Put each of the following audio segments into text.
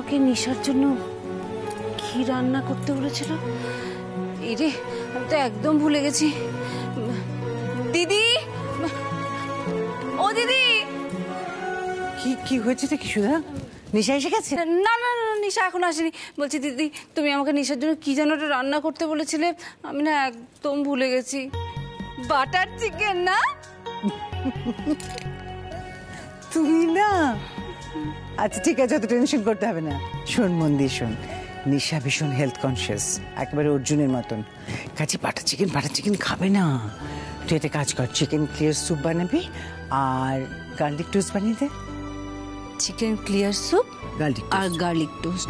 আমাকে নিশার জন্য কি রান্না করতে বলেছিল? এই রে, আমি তো একদম ভুলে গেছি। দিদি, ও দিদি। কি হয়েছে কি সুধা? নিশা এসে গেছে? না না না, নিশা এখন আসেনি। বলছি দিদি, তুমি আমাকে নিশার জন্য কি যেন একটা রান্না করতে বলেছিলে, আমি না একদম ভুলে গেছি। বাটার চিকেন না? তুই না? আচ্ছা ঠিক আছে, অত টেনশন করতে হবে না। শোন মন দিয়ে শোন, নিশা ভীষণ হেলথ কনসিয়াস, একেবারে অর্জুনের মতন। কাজে বাটার চিকেন খাবে না। তুই একটা কাজ কর, চিকেন ক্লিয়ার স্যুপ বানাবি আর গার্লিক টোস্ট বানিয়ে দে। চিকেন ক্লিয়ার স্যুপ আর গার্লিক টোস্ট,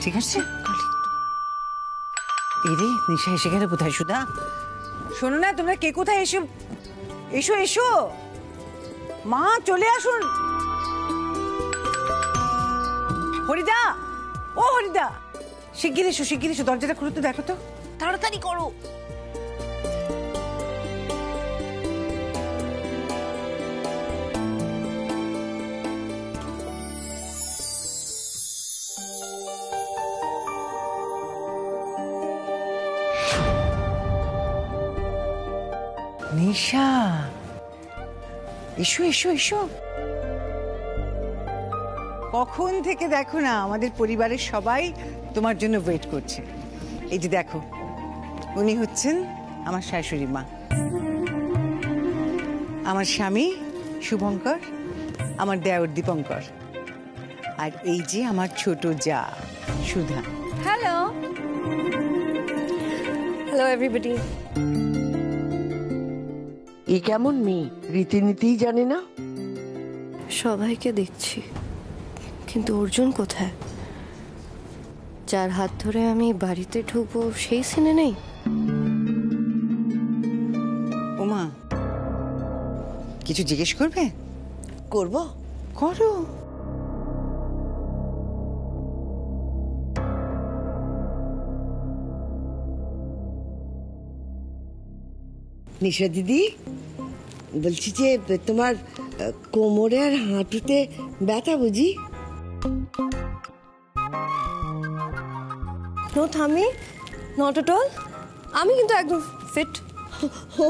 ঠিক আছে? এই রে, নিশা এসে গেল কোথায় সুধা? শোনো না, তোমরা কে কোথায় এসো? এসো এসো, মা চলে আসুন। হরিদা, ও হরিদা, শিগগির এসো, দরজাটা খুলে তো দেখো তো, তাড়াতাড়ি করো। নিশা, এসো এসো এসো। কখন থেকে দেখো না আমাদের পরিবারের সবাই তোমার জন্য ওয়েট করছে। এই যে দেখো, উনি হচ্ছেন আমার শাশুড়ি মা, আমার স্বামী শুভঙ্কর, আমার দেওর দীপঙ্কর, আর এই যে আমার ছোট জা সুধা। Hello hello everybody. এ কেমন মেয়ে, রীতিনীতিই জানে না? সবাইকে দেখছি, কিন্তু অর্জুন কোথায়? যার হাত ধরে আমি বাড়িতে ঢুকবো সেই সিনে নেই। ওমা, কিছু জিজ্ঞেস করবে? করব, করো। নিশা দিদি, বলছি যে তোমার কোমরে আর হাঁটুতে ব্যথা বুঝি? নো থামি, নট এট অল। আমি কিন্তু একদম ফিট। ও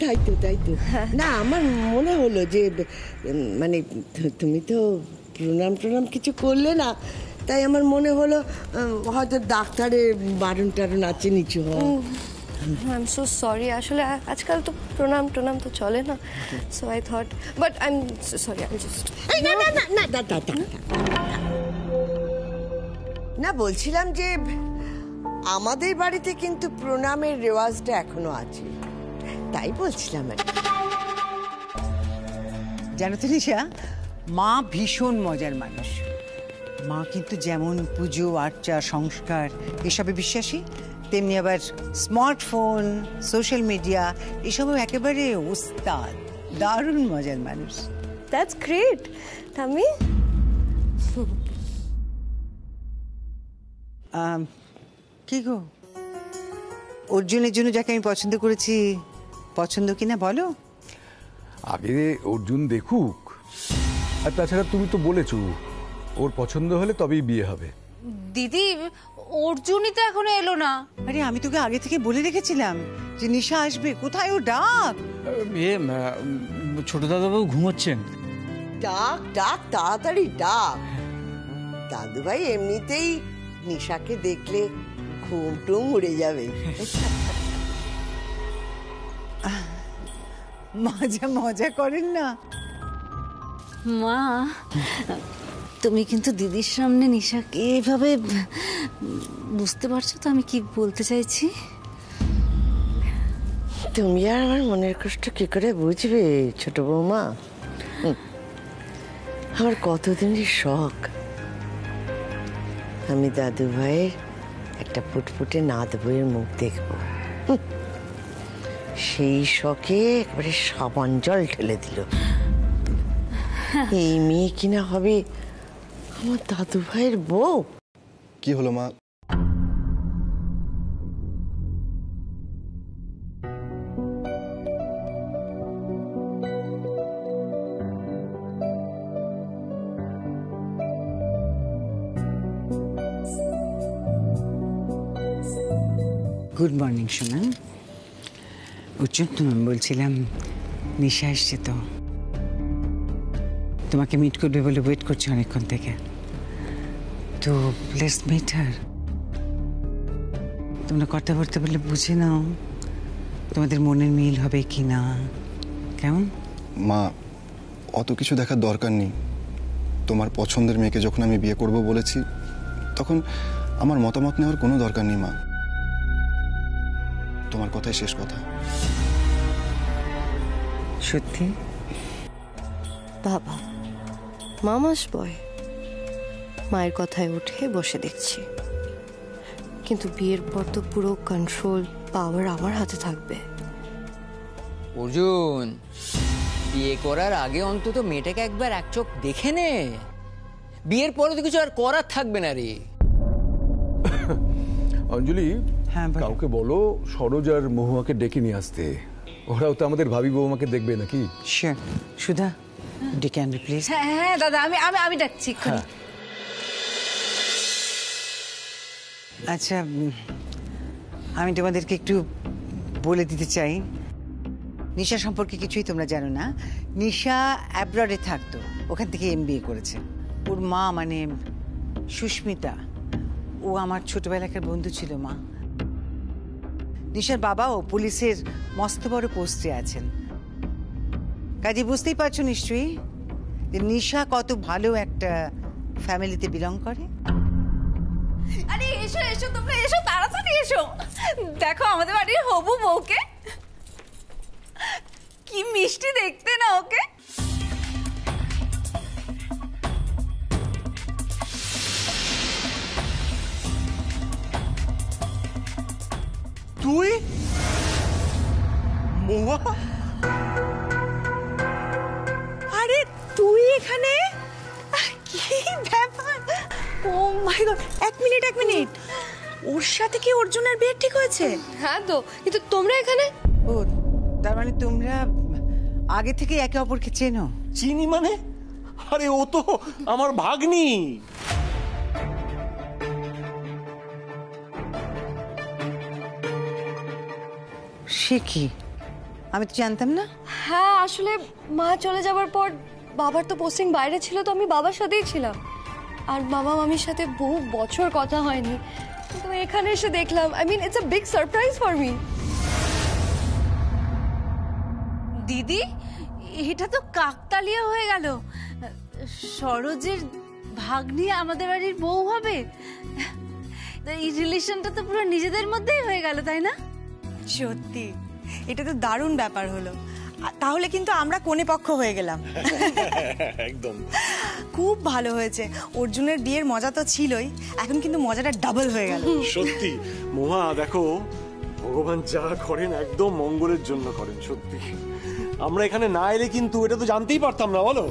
তাই তো। না, আমার মনে হলো যে মানে তুমি তো প্রণাম কিছু করলে না, তাই আমার মনে হলো হয়তো ডাক্তারের বারণ টারণ আছে নিচু হওয়া। আই এম সো সরি, আসলে আজকাল তো প্রণাম তো চলে না, so I thought, but I am sorry, I just না, বলছিলাম যে আমাদের বাড়িতে কিন্তু প্রণামের রেওয়াজটা এখনো আছে, তাই বলছিলাম। জানো তো নিশা, মা ভীষণ মজার মানুষ। মা কিন্তু যেমন পুজো আর্চা সংস্কার এসবে বিশ্বাসী, তেমনি আবার স্মার্টফোন সোশ্যাল মিডিয়া এসবও একেবারে উস্তাদ। দারুণ মজার মানুষ। দ্যাটস গ্রেট থামি। কি গো, অর্জুনের জন্য যাকে আমি পছন্দ করেছি, পছন্দ কিনা বলো? আগে অর্জুন দেখুক, আর তাছাড়া তুমি তো বলেছো ওর পছন্দ হলে তবেই বিয়ে হবে। দিদি, অর্জুনই তো এখনো এলো না। আরে আমি তোকে আগে থেকে বলে রেখেছিলাম যে নিশা আসবে, কোথায় ও ডাক। ছোট দাদাবাবু ঘুমোচ্ছেন। ডাক তাড়াতাড়ি ডাক। দাদু ভাই এমনিতেই নিশাকে দেখলে ঘুম টুম উড়ে যাবে। মজা করেন না মা। তুমি কিন্তু দিদির সামনে নিশাকে এভাবে, বুঝতে পারছো তো আমি কি বলতে চাইছি? তুমি আর আমার মনের কষ্ট কি করে বুঝবে ছোট বৌমা? আমার কতদিনের শখ আমি দাদু ভাইয়ের একটা ফুটফুটে নাত বইয়ের মুখ দেখব। সেই শখে একবারে সাবান জল ঢেলে দিল। এই মেয়ে কিনা হবে আমার দাদু ভাইয়ের বউ। কি হলো মা? গুড মর্নিং সোনা। অর্জুন, তুমি বলছিলাম নিশা এসছে তো, তোমাকে মিট করবে বলে ওয়েট করছে অনেকক্ষণ থেকে। তো লেটস মিট হার। তোমরা কথা বলতে বললে বুঝে নাও তোমাদের মনের মিল হবে কি না। কেমন? মা, অত কিছু দেখার দরকার নেই। তোমার পছন্দের মেয়েকে যখন আমি বিয়ে করব বলেছি, তখন আমার মতামত নেওয়ার কোনো দরকার নেই মা। তোমার কথাই শেষ কথা। সত্যি? বাবা মামাস বয়, মায়ের কথায় উঠে বসে দেখছি, কিন্তু বিয়ের পর তো পুরো কন্ট্রোল পাওয়ার আমার হাতে থাকবে। অর্জুন, বিয়ে করার আগে অন্তত মেয়েটাকে একবার এক চোখ দেখে নে। বিয়ের পরে তো কিছু আর করার থাকবে না রে। অঞ্জলি, হ্যাঁ, বলো। কাউকে বলো সরোজ আর মহুয়াকে ডেকে নিয়ে আসতে। ওরাও তো আমাদের ভাবি বৌমাকে দেখবে নাকি? শিওর। সুধা, ডেকে আনবে প্লিজ। হ্যাঁ হ্যাঁ দাদা, আমি আমি আমি ডাকছি এক্ষুনি। আচ্ছা, আমি তোমাদেরকে একটু বলে দিতে চাই, নিশা সম্পর্কে কিছুই তোমরা জানো না। নিশা অ্যাব্রডে থাকতো, ওখান থেকে MBA করেছে। ওর মা মানে সুস্মিতা, ও আমার ছোটবেলাকার বন্ধু ছিল মা। নিশার বাবাও পুলিশের মস্ত বড় পোস্টে আছেন। কাজে বুঝতেই পারছো নিশ্চয়ই যে নিশা কত ভালো একটা ফ্যামিলিতে বিলং করে। আরে এসো এসো, তোমরা এসো, তাড়াতাড়ি এসো। দেখো আমাদের বাড়ির হবু বউকে, কি মিষ্টি দেখতে না ওকে। তুই মহুয়া? আরে তুই এখানে? কি ব্যাপার? ও মাই গড, এক মিনিট, ওর সাথে কি অর্জুনের বিয়ে ঠিক হয়েছে? হ্যাঁ তো, কিন্তু তোমরা এখানে? ও, তার মানে তোমরা আগে থেকে একে অপরকে চেনো? চিনি মানে? আরে ও তো আমার ভাগ্নি। সে কি, আমি তো জানতাম না। হ্যাঁ, আসলে মা চলে যাবার পর বাবার তো পোস্টিং বাইরে ছিল, তো আমি বাবার সাথেই ছিলাম। আর মামা মামির সাথে বহু বছর কথা হয়নি, কিন্তু এখানে এসে দেখলাম। I mean, it's a big surprise for me. দিদি, এটা তো কাকতালীয় হয়ে গেল। সরোজের ভাগ্নি আমাদের বাড়ির বউ হবে। এই রিলেশনটা তো পুরো নিজেদের মধ্যেই হয়ে গেল, তাই না? সত্যি, এটা তো দারুণ ব্যাপার হলো। তাহলে কিন্তু আমরা কোণে পক্ষ হয়ে গেলাম। একদম খুব ভালো হয়েছে। অর্জুনের বিয়ের মজা তো ছিলই, এখন কিন্তু মজাটা ডাবল হয়ে গেল। সত্যি মহুয়া, দেখো ভগবান যা করেন একদম মঙ্গলের জন্য করেন। সত্যি আমরা এখানে না এলে কিন্তু এটা তো জানতেই পারতাম না, বলো।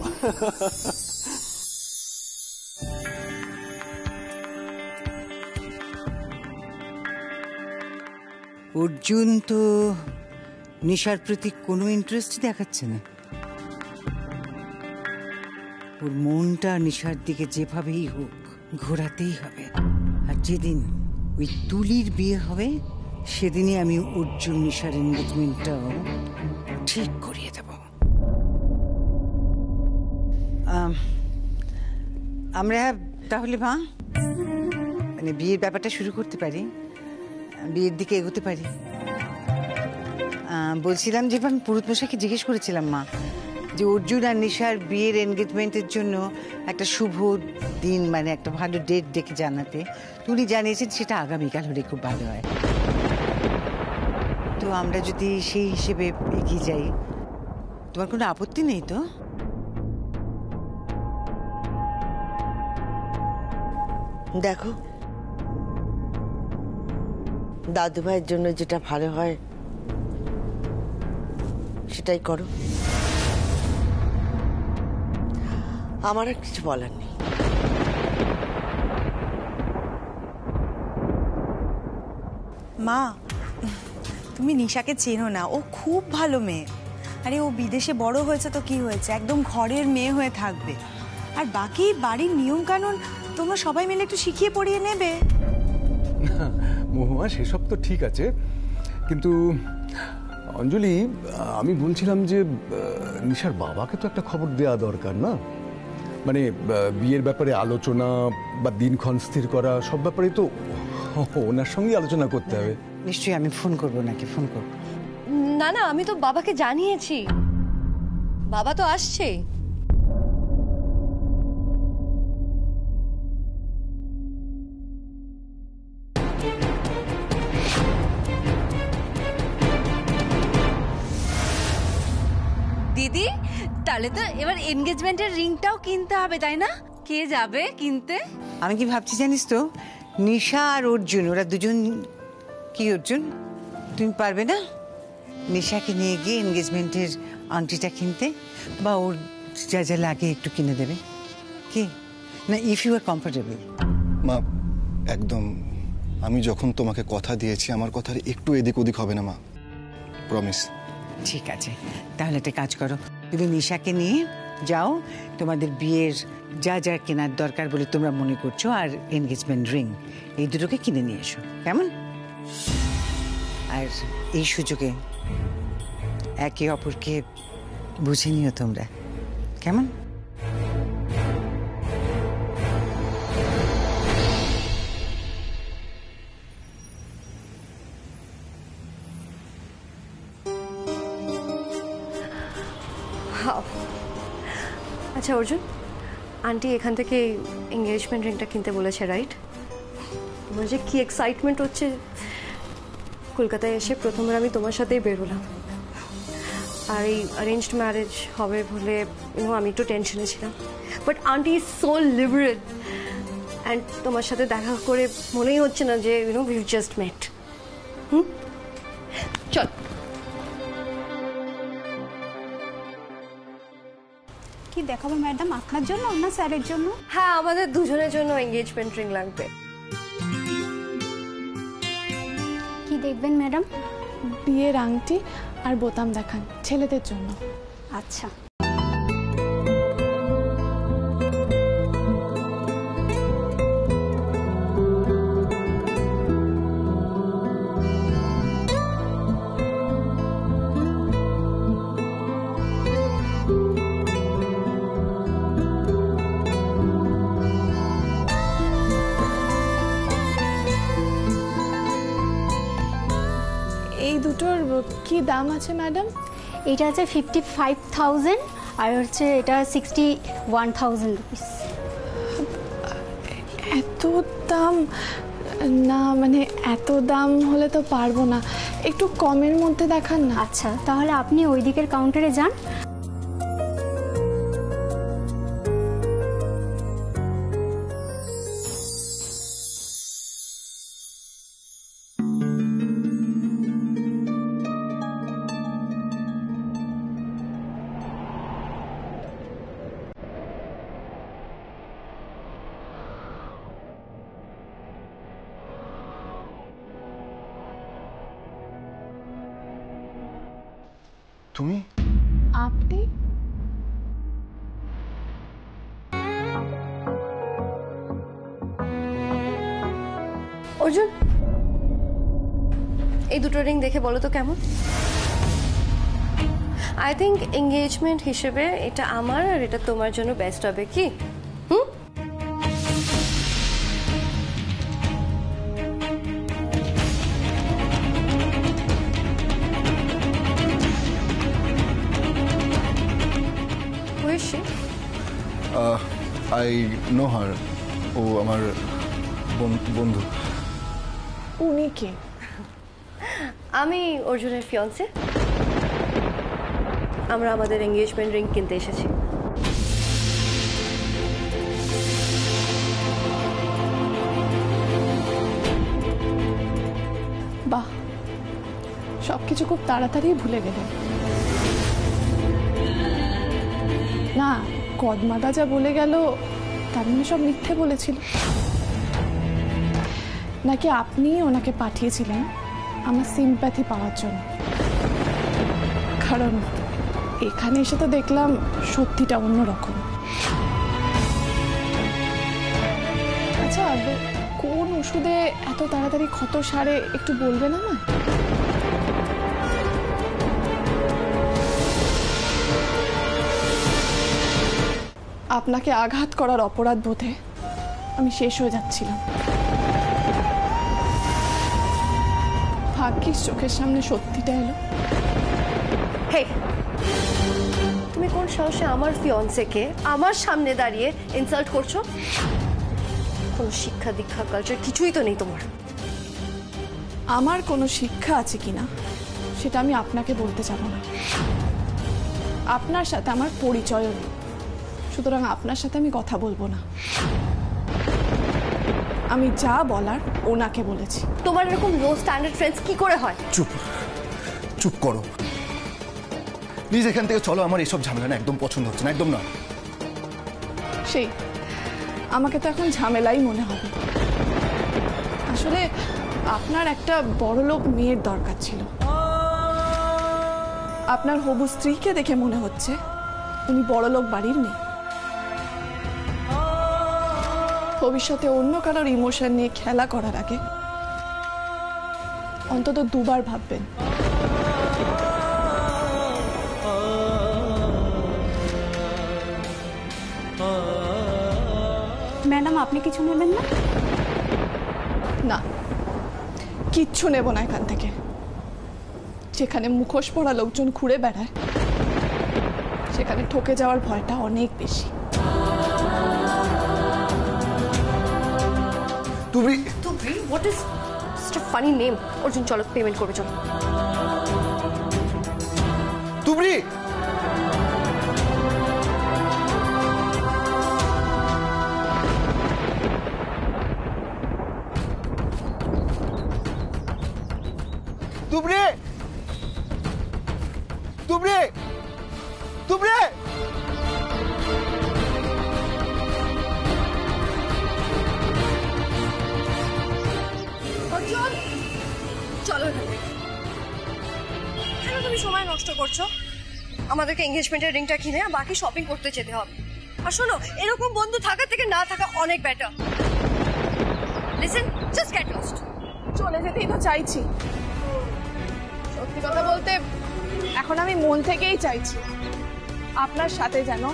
অর্জুন তো নিশার প্রতি কোনো ইন্টারেস্ট দেখাচ্ছে না। ওর মনটা নিশার দিকে যেভাবেই হোক ঘোরাতেই হবে। আর যেদিন ওই তুলির বিয়ে হবে সেদিনই আমি অর্জুন নিশার এনগেজমেন্টটাও ঠিক করিয়ে দেব। আমরা তাহলে মা মানে বিয়ের ব্যাপারটা শুরু করতে পারি, বিয়ের দিকে এগোতে পারি। বলছিলাম যে আমি পুরোহিত মশাইকে জিজ্ঞেস করেছিলাম মা, যে অর্জুন আর নিশার বিয়ের এনগেজমেন্টের জন্য একটা শুভ দিন মানে একটা ভালো ডেট ডেকে জানাতে। উনি জানিয়েছেন সেটা আগামীকাল হলে খুব ভালো হয়। তো আমরা যদি সেই হিসেবে এগিয়ে যাই, তোমার কোনো আপত্তি নেই তো? দেখো, দাদু ভাইয়ের জন্য যেটা ভালো হয় সেটাই করো। আমার আর কিছু বলার নেই। মা, তুমি নিশাকে চেনো না, ও খুব ভালো মেয়ে। আরে ও বিদেশে বড় হয়েছে তো কি হয়েছে, একদম ঘরের মেয়ে হয়ে থাকবে। আর বাকি বাড়ির নিয়ম কানুন তোমরা সবাই মিলে একটু শিখিয়ে পড়িয়ে নেবে। মহুয়া সেসব তো ঠিক আছে, কিন্তু অঞ্জলি আমি বলছিলাম যে নিশার বাবাকে তো একটা খবর দেওয়া দরকার না? মানে বিয়ের ব্যাপারে আলোচনা বা দিনক্ষণ স্থির করা সব ব্যাপারেই তো ওনার সঙ্গে আলোচনা করতে হবে। নিশ্চয়ই আমি ফোন করবো নাকি? ফোন করবো। না না, আমি তো বাবাকে জানিয়েছি, বাবা তো আসছে। দিদি, তাহলে তো এবার এনগেজমেন্টের রিংটাও কিনতে হবে, তাই না? কে যাবে কিনতে? আমি কি ভাবছি জানিস তো, নিশা আর অর্জুন, ওরা দুজন। কি অর্জুন, তুমি পারবে না নিশাকে নিয়ে গিয়ে এনগেজমেন্টের আংটিটা কিনতে, বা ওর যা যা লাগে একটু কিনে দেবে? কি না, ইফ ইউ আর কমফোর্টেবল? মা একদম, আমি যখন তোমাকে কথা দিয়েছি আমার কথার একটু এদিক ওদিক হবে না মা, প্রমিস। ঠিক আছে, তাহলে একটা কাজ করো, তুমি নিশাকে নিয়ে যাও, তোমাদের বিয়ের যা যা কেনার দরকার বলে তোমরা মনে করছো, আর এনগেজমেন্ট রিং, এই দুটোকে কিনে নিয়ে এসো, কেমন? আর এই সুযোগে একে অপরকে বুঝে নিও তোমরা, কেমন? আচ্ছা অর্জুন, আন্টি এখান থেকে এঙ্গেজমেন্ট রিংটা কিনতে বলেছে, রাইট? তোমার যে কি এক্সাইটমেন্ট হচ্ছে, কলকাতায় এসে প্রথমবার আমি তোমার সাথেই বেরোলাম, আর এই অ্যারেঞ্জড ম্যারেজ হবে বলে আমি একটু টেনশনে ছিলাম, but aunty is so liberal, and তোমার সাথে দেখা করে মনেই হচ্ছে না যে উইভ জাস্ট মেট। চল। কি দেখাবো ম্যাডাম, আপনার জন্য না স্যারের জন্য? হ্যাঁ, আমাদের দুজনের জন্য এঙ্গেজমেন্ট রিং লাগবে। কি দেখবেন ম্যাডাম? বিয়ের আংটি আর বোতাম দেখান, ছেলেদের জন্য। আচ্ছা। এই দুটোর কি দাম আছে ম্যাডাম? এটা আছে 55,000 আর হচ্ছে এটা 61,000 রুপিস। এত দাম না, মানে এত দাম হলে তো পারবো না, একটু কমের মধ্যে দেখান না। আচ্ছা, তাহলে আপনি ওই দিকের কাউন্টারে যান। তুমি? আপনি? অর্জুন, এই দুটো রিং দেখে বলো তো কেমন? আই থিঙ্ক এঙ্গেজমেন্ট হিসেবে এটা আমার আর এটা তোমার জন্য বেস্ট হবে, কি? আই নো হার, ও আমার বন্ধু। উনি কে? আমি অর্জুনের ফিয়ন্সে, আমরা আমাদের এঙ্গেজমেন্ট রিং কিনতে এসেছি। বাহ, সবকিছু খুব তাড়াতাড়ি ভুলে গেলেন। না, কদমাদা যা বলে গেল তার মানে সব মিথ্যে বলেছিল, নাকি আপনি ওনাকে পাঠিয়েছিলেন আমার সিম্প্যাথি পাওয়ার জন্য? কারণ এখানে এসে তো দেখলাম সত্যিটা অন্যরকম। আচ্ছা, কোন ওষুধে এত তাড়াতাড়ি ক্ষত সারে একটু বলবেন না? আপনাকে আঘাত করার অপরাধ বোধে আমি শেষ হয়ে যাচ্ছিলাম। ভাগ্যিস চোখের সামনে সত্যিটা এলো। হে, তুমি কোন সাহসে আমার ফিয়ন্সেকে আমার সামনে দাঁড়িয়ে ইনসাল্ট করছো? কোনো শিক্ষা দীক্ষা কালচার কিছুই তো নেই তোমার। আমার কোনো শিক্ষা আছে কিনা সেটা আমি আপনাকে বলতে যাব না। আপনার সাথে আমার পরিচয়ও নেই, সুতরাং আপনার সাথে আমি কথা বলবো না। আমি যা বলার ওনাকে বলেছি। তোমার এরকম লো স্ট্যান্ডার্ড ফ্রেন্ডস কি করে হয়? চুপ চুপ করো প্লিজ, এখান থেকে চলো। আমার এসব ঝামেলা না একদম পছন্দ হচ্ছে না, একদম না। সেই আমাকে তো এখন ঝামেলাই মনে হবে। আসলে আপনার একটা বড়লোক মেয়ের দরকার ছিল। আপনার হবু স্ত্রীকে দেখে মনে হচ্ছে উনি বড়লোক বাড়ির মেয়ে। ভবিষ্যতে অন্য কারোর ইমোশন নিয়ে খেলা করার আগে অন্তত দুবার ভাববেন। ম্যাডাম, আপনি কিছু নেবেন না? না, কিচ্ছু নেব না এখান থেকে। যেখানে মুখোশ পরা লোকজন ঘুরে বেড়ায় সেখানে ঠকে যাওয়ার ভয়টা অনেক বেশি। তুমি what is such a funny name? Arjun, চলো পেমেন্ট করবে, চলো। তুমি তুবড়ি তুবড়ি তুবড়ি অর্জুন, চলো এখানে। কেন তুমি সময় নষ্ট করছো? আমাদেরকে এনগেজমেন্টের রিংটা কিনে বাকি শপিং করতে যেতে হবে। আর শোনো, এরকম বন্ধু থাকা থেকে না থাকা অনেক better. Listen, just get lost. চলে যেতেই তো চাইছি। সত্যি কথা বলতে এখন আমি মন থেকেই চাইছি আপনার সাথে যেন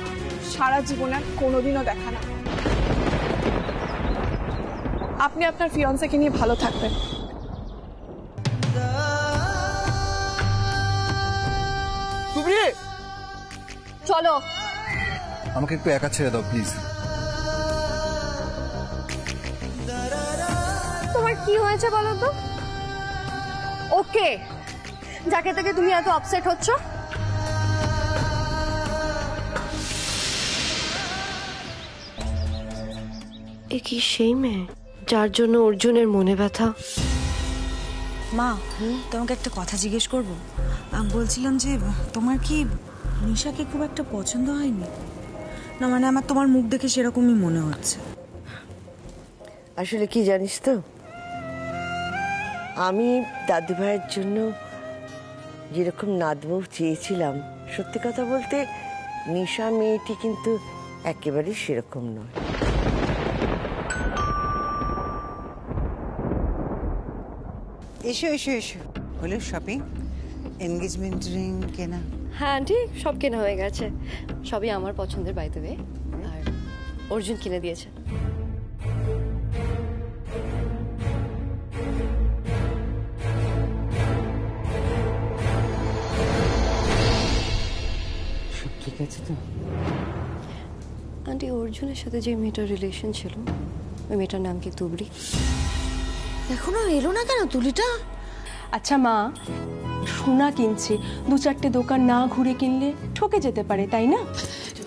সারা জীবনে কোনোদিনও দেখা না। আপনি আপনার ফিয়ন্সেকে নিয়ে ভালো থাকবেন। তুবড়ি চলো। আমাকে একটু একা ছেড়ে দাও প্লিজ। তোমার কি হয়েছে বলো তো? ওকে, যাকে থেকে তুমি এত আপসেট হচ্ছ? এ কি সেই মেয়ে যার জন্য অর্জুনের মনে ব্যথা? মা, তোমাকে একটা কথা জিজ্ঞেস করব। বলছিলাম যে তোমার কি নিশাকে খুব একটা পছন্দ হয়নি? না মানে আমার তোমার মুখ দেখে সেরকমই মনে হচ্ছে। আসলে কি জানিস তো, আমি দাদু ভাইয়ের জন্য যেরকম নাতবউ চেয়েছিলাম, সত্যি কথা বলতে নিশা মেয়েটি কিন্তু একেবারেই সেরকম নয়। এসো এসো এসো। হলো শপিং? এনগেজমেন্ট রিং কেনা? হ্যাঁ আন্টি, সব কেনা হয়ে গেছে। সবই আমার পছন্দের, বাই দ্য ওয়ে। আর অর্জুন কিনে দিয়েছে। সব ঠিক আছে তো? আন্টি, অর্জুনের সাথে যে মেয়েটার রিলেশন ছিল, ওই মেয়েটার নাম কি তুবড়ি? এখনো এলো না কেন তুলিটা? আচ্ছা মা, সোনা কিনছে, দু চারটে দোকান না ঘুরে কিনলে ঠকে যেতে পারে, তাই না?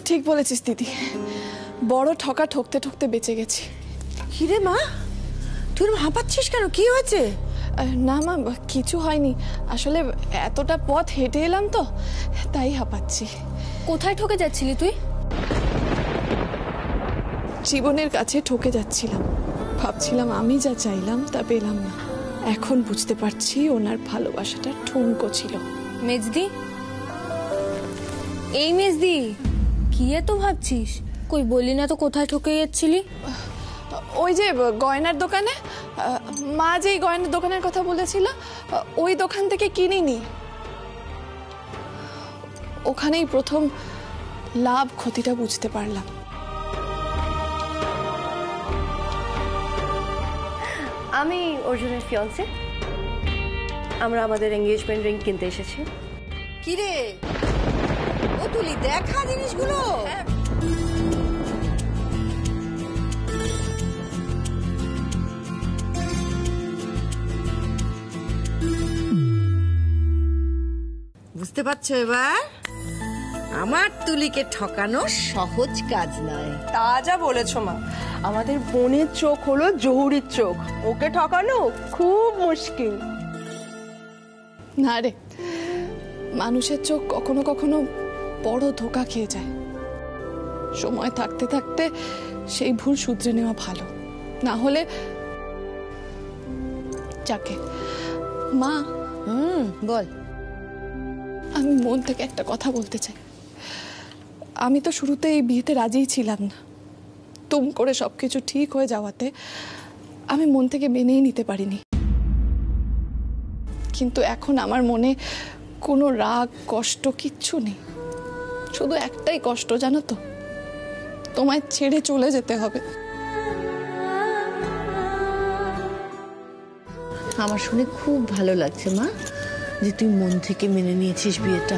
ঠিক বলেছিস দিদি, বড় ঠকা ঠকতে ঠকতে বেঁচে গেছি। কিরে মা, তুই হাঁপাচ্ছিস কেন? কি হয়েছে? না মা, কিছু হয়নি। আসলে এতটা পথ হেঁটে এলাম তো, তাই হাঁপাচ্ছি। কোথায় ঠকে যাচ্ছিলি তুই? জীবনের কাছে ঠকে যাচ্ছিলাম। ভাবছিলাম আমি যা চাইলাম তা পেলাম না। এখন বুঝতে পারছি ওনার ভালোবাসাটা ঠুনকো ছিল। মেজদি, এই মেজদি, কি এত ভাবছিস? কই বললি না তো কোথায় ঠকে যাচ্ছিলি? ওই যে গয়নার দোকানে, মা যেই গয়নার দোকানের কথা বলেছিল ওই দোকান থেকে কিনিনি। ওখানেই প্রথম লাভ ক্ষতিটা বুঝতে পারলাম। আমি অর্জুনের ফিয়ান্সে, আমরা আমাদের এঙ্গেজমেন্ট রিং কিনতে এসেছি। কি রে ও তুলি, দেখা জিনিসগুলো। বুঝতে পারছো এবার আমার তুলিকে ঠকানো সহজ কাজ নয়। তা যা বলেছো মা, আমাদের বোনের চোখ হলো জহুরির চোখ, ওকে ঠকানো খুব মুশকিল। না রে, মানুষের চোখ কখনো কখনো বড় ধোঁকা খেয়ে যায়। সময় থাকতে থাকতে সেই ভুল শুধরে নেওয়া ভালো, না হলে যাকে। মা বল। আমি মন থেকে একটা কথা বলতে চাই। আমি তো শুরুতে এই বিয়েতে রাজিই ছিলাম না। তুম করে সবকিছু ঠিক হয়ে যাওয়াতে আমি মন থেকে মেনেই নিতে পারিনি। কিন্তু এখন আমার মনে কোনো রাগ কষ্ট কিচ্ছু নেই, শুধু একটাই কষ্ট, জানো তো, তোমায় ছেড়ে চলে যেতে হবে। আমার শুনে খুব ভালো লাগছে মা, যে তুই মন থেকে মেনে নিয়েছিস বিয়েটা।